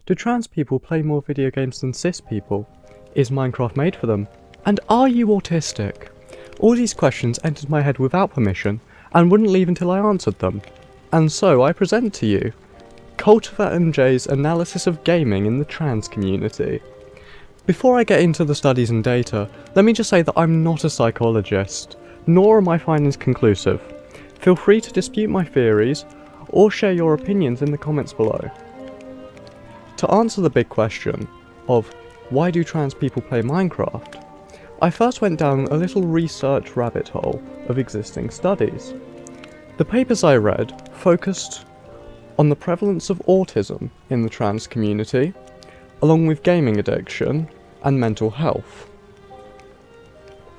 Do trans people play more video games than cis people? Is Minecraft made for them? And are you autistic? All these questions entered my head without permission and wouldn't leave until I answered them. And so I present to you Qualitative MJ's analysis of gaming in the trans community. Before I get into the studies and data, let me just say that I'm not a psychologist, nor are my findings conclusive. Feel free to dispute my theories, or share your opinions in the comments below. To answer the big question of why do trans people play Minecraft, I first went down a little research rabbit hole of existing studies. The papers I read focused on the prevalence of autism in the trans community, along with gaming addiction and mental health.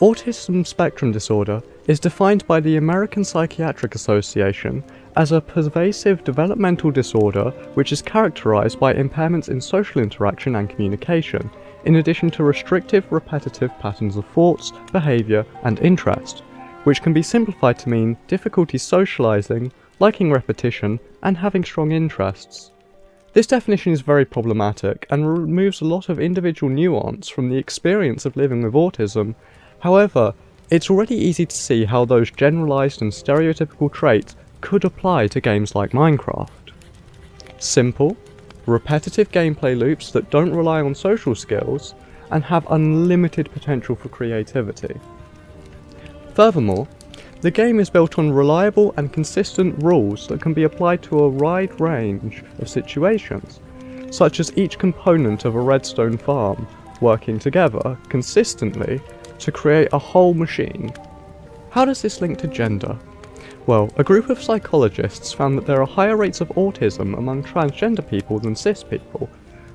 Autism spectrum disorder is defined by the American Psychiatric Association as a pervasive developmental disorder which is characterized by impairments in social interaction and communication, in addition to restrictive, repetitive patterns of thoughts, behavior, and interest, which can be simplified to mean difficulty socializing, liking repetition, and having strong interests. This definition is very problematic and removes a lot of individual nuance from the experience of living with autism. However, it's already easy to see how those generalized and stereotypical traits could apply to games like Minecraft. Simple, repetitive gameplay loops that don't rely on social skills and have unlimited potential for creativity. Furthermore, the game is built on reliable and consistent rules that can be applied to a wide range of situations, such as each component of a redstone farm working together consistently to create a whole machine. How does this link to gender? Well, a group of psychologists found that there are higher rates of autism among transgender people than cis people.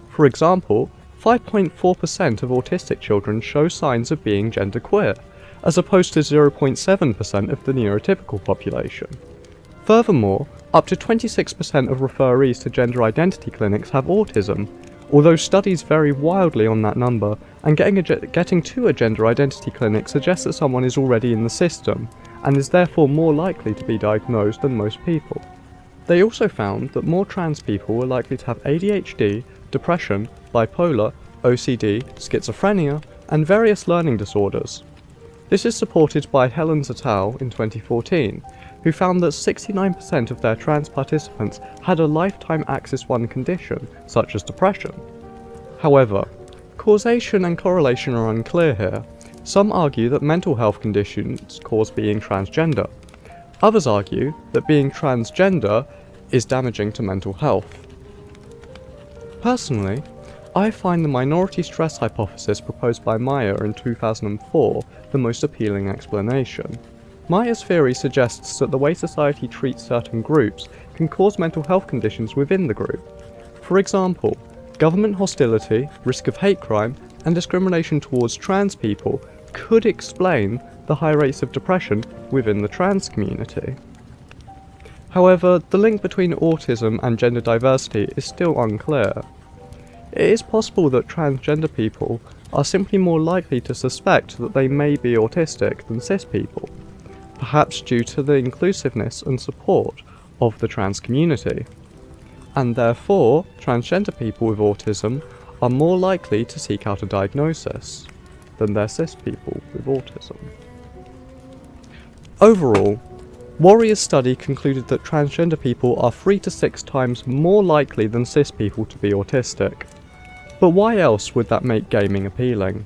For example, 5.4% of autistic children show signs of being genderqueer, as opposed to 0.7% of the neurotypical population. Furthermore, up to 26% of referees to gender identity clinics have autism, although studies vary wildly on that number, and getting to a gender identity clinic suggests that someone is already in the system, and is therefore more likely to be diagnosed than most people. They also found that more trans people were likely to have ADHD, depression, bipolar, OCD, schizophrenia, and various learning disorders. This is supported by Helens et al. In 2014, who found that 69% of their trans participants had a lifetime Axis 1 condition, such as depression. However, causation and correlation are unclear here. Some argue that mental health conditions cause being transgender. Others argue that being transgender is damaging to mental health. Personally, I find the minority stress hypothesis proposed by Meyer in 2004 the most appealing explanation. Meyer's theory suggests that the way society treats certain groups can cause mental health conditions within the group. For example, government hostility, risk of hate crime, and discrimination towards trans people could explain the high rates of depression within the trans community. However, the link between autism and gender diversity is still unclear. It is possible that transgender people are simply more likely to suspect that they may be autistic than cis people, perhaps due to the inclusiveness and support of the trans community. And therefore, transgender people with autism are more likely to seek out a diagnosis than their cis people with autism. Overall, Warrior's study concluded that transgender people are 3 to 6 times more likely than cis people to be autistic. But why else would that make gaming appealing?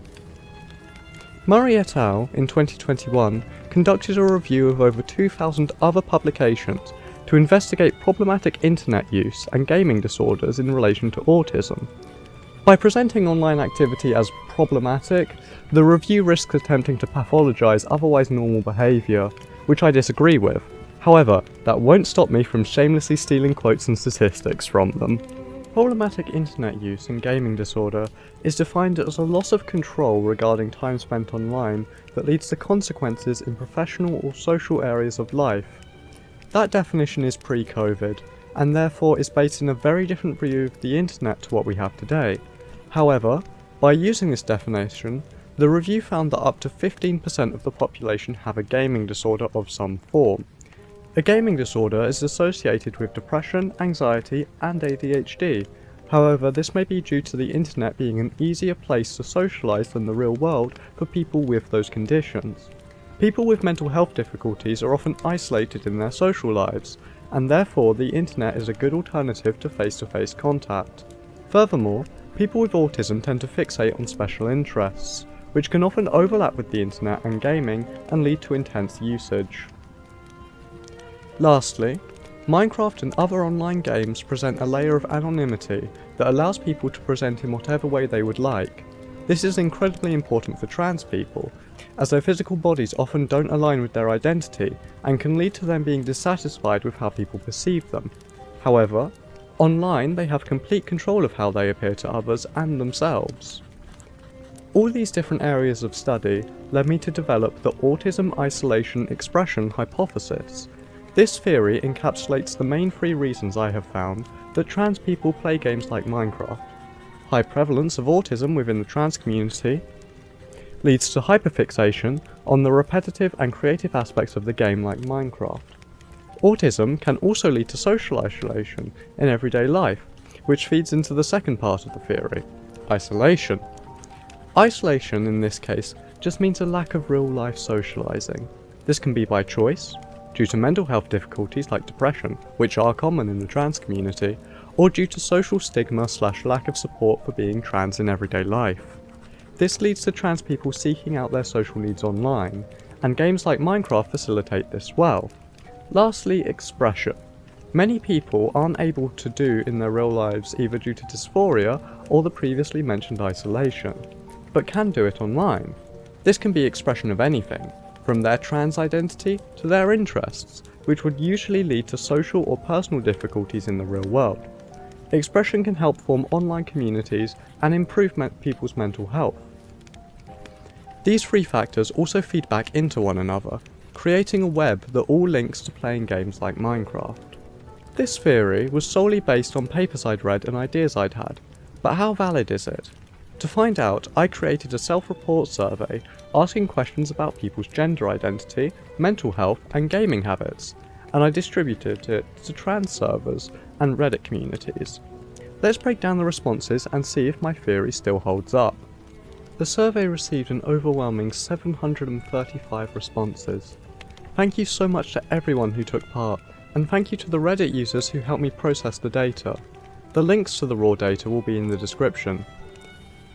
Murray et al. In 2021 conducted a review of over 2,000 other publications to investigate problematic internet use and gaming disorders in relation to autism. By presenting online activity as problematic, the review risks attempting to pathologize otherwise normal behavior, which I disagree with. However, that won't stop me from shamelessly stealing quotes and statistics from them. Problematic internet use and gaming disorder is defined as a loss of control regarding time spent online that leads to consequences in professional or social areas of life. That definition is pre-COVID, and therefore is based in a very different view of the internet to what we have today. However, by using this definition, the review found that up to 15% of the population have a gaming disorder of some form. A gaming disorder is associated with depression, anxiety, and ADHD, However, this may be due to the internet being an easier place to socialise than the real world for people with those conditions. People with mental health difficulties are often isolated in their social lives, and therefore the internet is a good alternative to face-to-face contact. Furthermore, people with autism tend to fixate on special interests, which can often overlap with the internet and gaming and lead to intense usage. Lastly, Minecraft and other online games present a layer of anonymity that allows people to present in whatever way they would like. This is incredibly important for trans people, as their physical bodies often don't align with their identity and can lead to them being dissatisfied with how people perceive them. However, online they have complete control of how they appear to others and themselves. All these different areas of study led me to develop the autism isolation expression hypothesis. This theory encapsulates the main three reasons I have found that trans people play games like Minecraft. High prevalence of autism within the trans community leads to hyperfixation on the repetitive and creative aspects of the game like Minecraft. Autism can also lead to social isolation in everyday life, which feeds into the second part of the theory, isolation. Isolation in this case just means a lack of real-life socialising. This can be by choice, due to mental health difficulties like depression, which are common in the trans community, or due to social stigma/lack of support for being trans in everyday life. This leads to trans people seeking out their social needs online, and games like Minecraft facilitate this well. Lastly, expression. Many people aren't able to do in their real lives either due to dysphoria or the previously mentioned isolation, but can do it online. This can be expression of anything, from their trans identity to their interests, which would usually lead to social or personal difficulties in the real world. Expression can help form online communities and improve people's mental health. These three factors also feed back into one another, creating a web that all links to playing games like Minecraft. This theory was solely based on papers I'd read and ideas I'd had, but how valid is it? To find out, I created a self-report survey asking questions about people's gender identity, mental health, and gaming habits, and I distributed it to trans servers and Reddit communities. Let's break down the responses and see if my theory still holds up. The survey received an overwhelming 735 responses. Thank you so much to everyone who took part, and thank you to the Reddit users who helped me process the data. The links to the raw data will be in the description.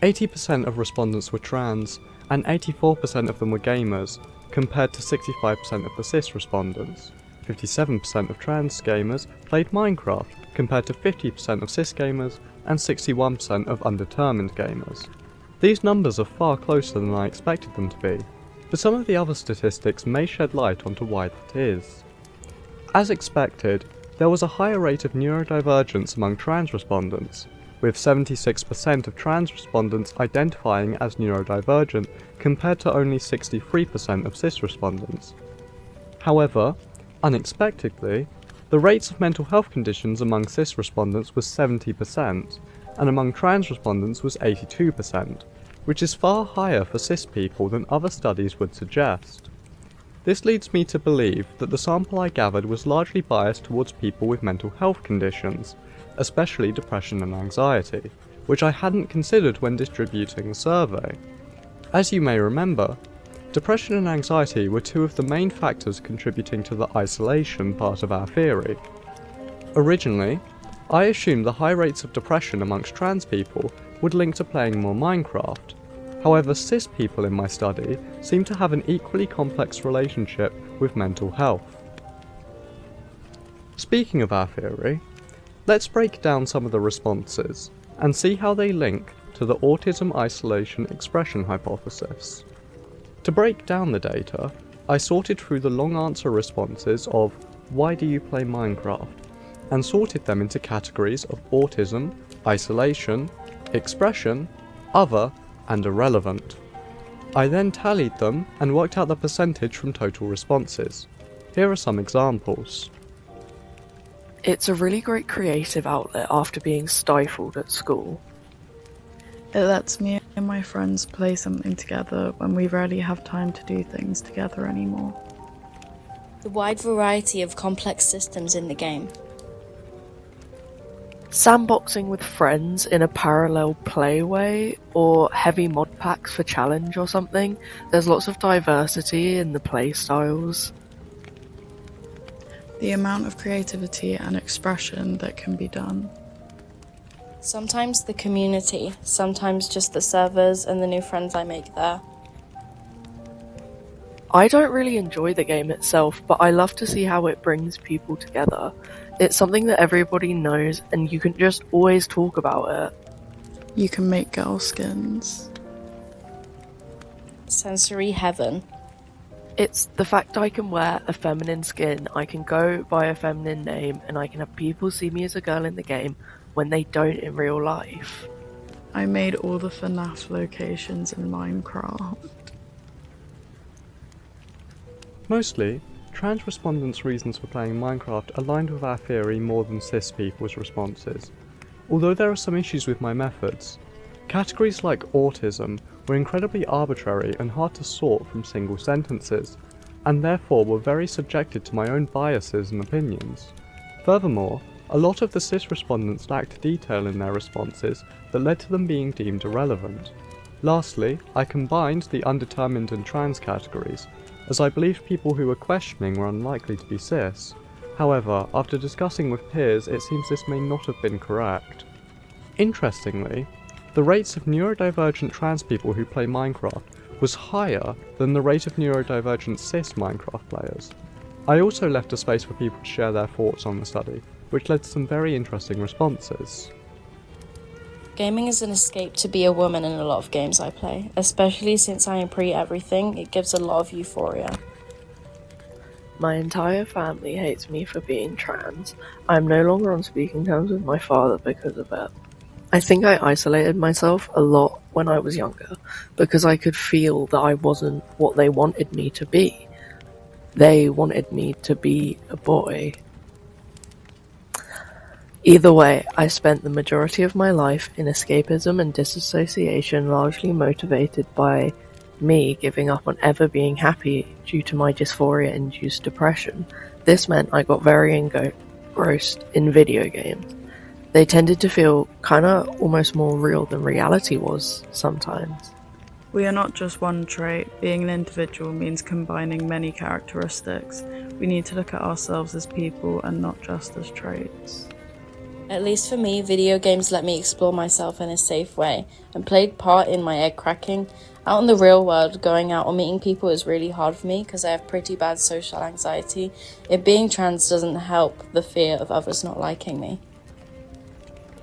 80% of respondents were trans, and 84% of them were gamers, compared to 65% of the cis respondents. 57% of trans gamers played Minecraft, compared to 50% of cis gamers and 61% of undetermined gamers. These numbers are far closer than I expected them to be, but some of the other statistics may shed light onto why that is. As expected, there was a higher rate of neurodivergence among trans respondents, with 76% of trans respondents identifying as neurodivergent compared to only 63% of cis respondents. However, unexpectedly, the rates of mental health conditions among cis respondents was 70%, and among trans respondents was 82%, which is far higher for cis people than other studies would suggest. This leads me to believe that the sample I gathered was largely biased towards people with mental health conditions, especially depression and anxiety, which I hadn't considered when distributing the survey. As you may remember, depression and anxiety were two of the main factors contributing to the isolation part of our theory. Originally, I assumed the high rates of depression amongst trans people would link to playing more Minecraft. However, cis people in my study seem to have an equally complex relationship with mental health. Speaking of our theory, let's break down some of the responses and see how they link to the autism isolation expression hypothesis. To break down the data, I sorted through the long answer responses of "Why do you play Minecraft?" and sorted them into categories of autism, isolation, expression, other, and irrelevant. I then tallied them and worked out the percentage from total responses. Here are some examples. It's a really great creative outlet after being stifled at school. It lets me and my friends play something together when we rarely have time to do things together anymore. The wide variety of complex systems in the game. Sandboxing with friends in a parallel play way, or heavy mod packs for challenge or something. There's lots of diversity in the play styles. The amount of creativity and expression that can be done. Sometimes the community, sometimes just the servers and the new friends I make there. I don't really enjoy the game itself, but I love to see how it brings people together. It's something that everybody knows and you can just always talk about it. You can make girl skins. Sensory heaven. It's the fact I can wear a feminine skin, I can go by a feminine name, and I can have people see me as a girl in the game when they don't in real life. I made all the FNAF locations in Minecraft. Mostly, trans respondents' reasons for playing Minecraft aligned with our theory more than cis people's responses, although there are some issues with my methods. Categories like autism were incredibly arbitrary and hard to sort from single sentences, and therefore were very subjected to my own biases and opinions. Furthermore, a lot of the cis respondents lacked detail in their responses that led to them being deemed irrelevant. Lastly, I combined the undetermined and trans categories, as I believed people who were questioning were unlikely to be cis. However, after discussing with peers, it seems this may not have been correct. Interestingly, the rates of neurodivergent trans people who play Minecraft was higher than the rate of neurodivergent cis Minecraft players. I also left a space for people to share their thoughts on the study, which led to some very interesting responses. Gaming is an escape to be a woman in a lot of games I play, especially since I am pre-everything, it gives a lot of euphoria. My entire family hates me for being trans. I'm no longer on speaking terms with my father because of it. I think I isolated myself a lot when I was younger, because I could feel that I wasn't what they wanted me to be. They wanted me to be a boy. Either way, I spent the majority of my life in escapism and disassociation, largely motivated by me giving up on ever being happy due to my dysphoria-induced depression. This meant I got very engrossed in video games. They tended to feel kinda almost more real than reality was sometimes. We are not just one trait. Being an individual means combining many characteristics. We need to look at ourselves as people and not just as traits. At least for me, video games let me explore myself in a safe way and played part in my egg cracking. Out in the real world, going out or meeting people is really hard for me because I have pretty bad social anxiety. It being trans doesn't help the fear of others not liking me.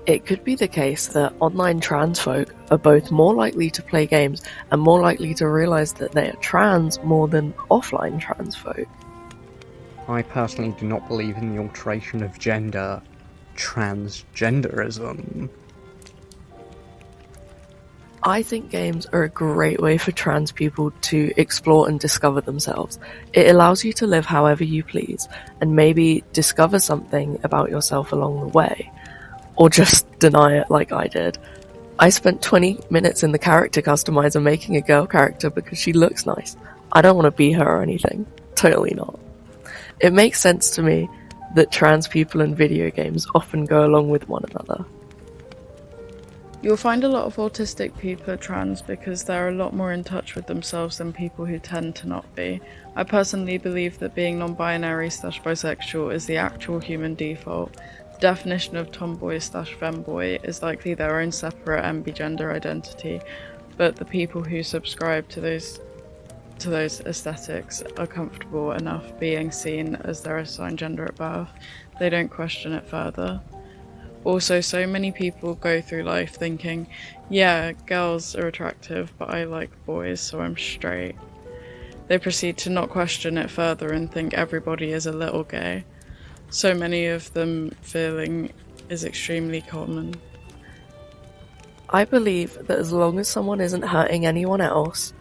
It could be the case that online trans folk are both more likely to play games and more likely to realise that they are trans more than offline trans folk. I personally do not believe in the alteration of gender. Transgenderism. I think games are a great way for trans people to explore and discover themselves. It allows you to live however you please, and maybe discover something about yourself along the way. Or just deny it like I did. I spent 20 minutes in the character customizer making a girl character because she looks nice. I don't want to be her or anything. Totally not. It makes sense to me that trans people in video games often go along with one another. You'll find a lot of autistic people are trans because they're a lot more in touch with themselves than people who tend to not be. I personally believe that being non-binary/bisexual is the actual human default. The definition of tomboy/femboy is likely their own separate ambigender identity, but the people who subscribe to those aesthetics are comfortable enough being seen as their assigned gender at birth. They don't question it further. Also, so many people go through life thinking, yeah, girls are attractive, but I like boys, so I'm straight. They proceed to not question it further and think everybody is a little gay. So many of them feeling is extremely common. I believe that as long as someone isn't hurting anyone else,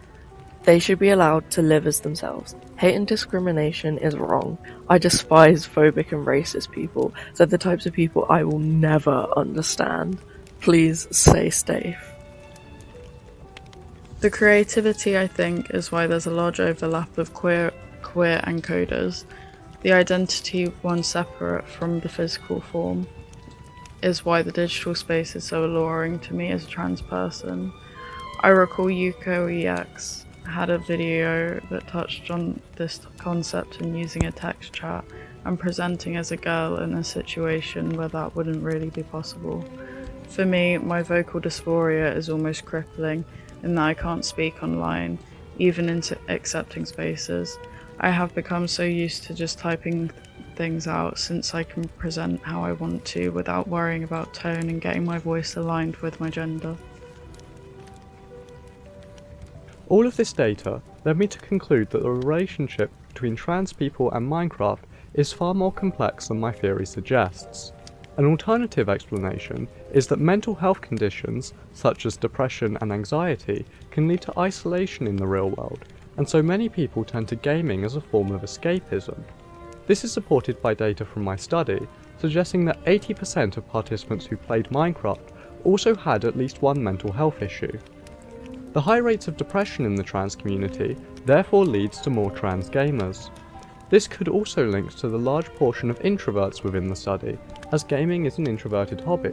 they should be allowed to live as themselves. Hate and discrimination is wrong. I despise phobic and racist people. They're the types of people I will never understand. Please stay safe. The creativity, I think, is why there's a large overlap of queer and coders. The identity one separate from the physical form. is why the digital space is so alluring to me as a trans person. I recall YukoEX had a video that touched on this concept and using a text chat and presenting as a girl in a situation where that wouldn't really be possible. For me, my vocal dysphoria is almost crippling in that I can't speak online, even in accepting spaces. I have become so used to just typing things out since I can present how I want to without worrying about tone and getting my voice aligned with my gender. All of this data led me to conclude that the relationship between trans people and Minecraft is far more complex than my theory suggests. An alternative explanation is that mental health conditions, such as depression and anxiety, can lead to isolation in the real world, and so many people turn to gaming as a form of escapism. This is supported by data from my study, suggesting that 80% of participants who played Minecraft also had at least one mental health issue. The high rates of depression in the trans community therefore leads to more trans gamers. This could also link to the large portion of introverts within the study, as gaming is an introverted hobby.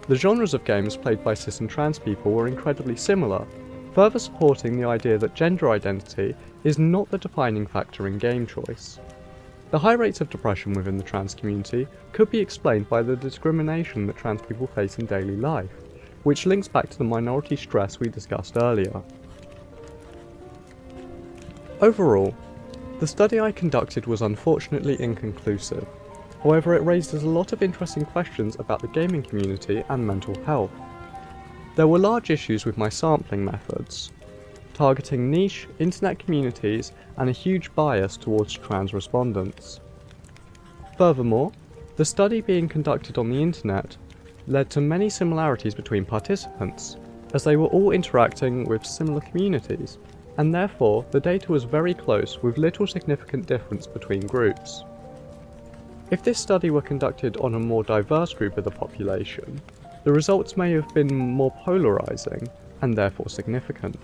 The genres of games played by cis and trans people were incredibly similar, further supporting the idea that gender identity is not the defining factor in game choice. The high rates of depression within the trans community could be explained by the discrimination that trans people face in daily life, which links back to the minority stress we discussed earlier. Overall, the study I conducted was unfortunately inconclusive. However, it raises a lot of interesting questions about the gaming community and mental health. There were large issues with my sampling methods, targeting niche internet communities and a huge bias towards trans respondents. Furthermore, the study being conducted on the internet led to many similarities between participants, as they were all interacting with similar communities, and therefore the data was very close with little significant difference between groups. If this study were conducted on a more diverse group of the population, the results may have been more polarising and therefore significant.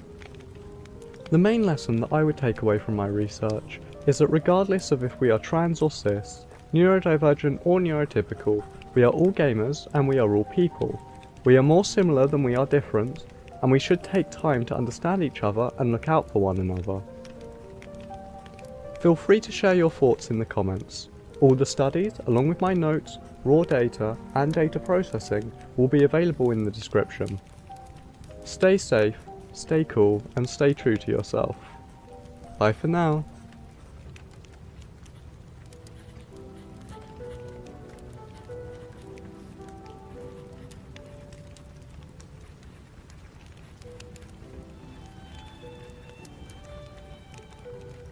The main lesson that I would take away from my research is that regardless of if we are trans or cis, neurodivergent or neurotypical, we are all gamers and we are all people. We are more similar than we are different, and we should take time to understand each other and look out for one another. Feel free to share your thoughts in the comments. All the studies, along with my notes, raw data, and data processing will be available in the description. Stay safe, stay cool, and stay true to yourself. Bye for now.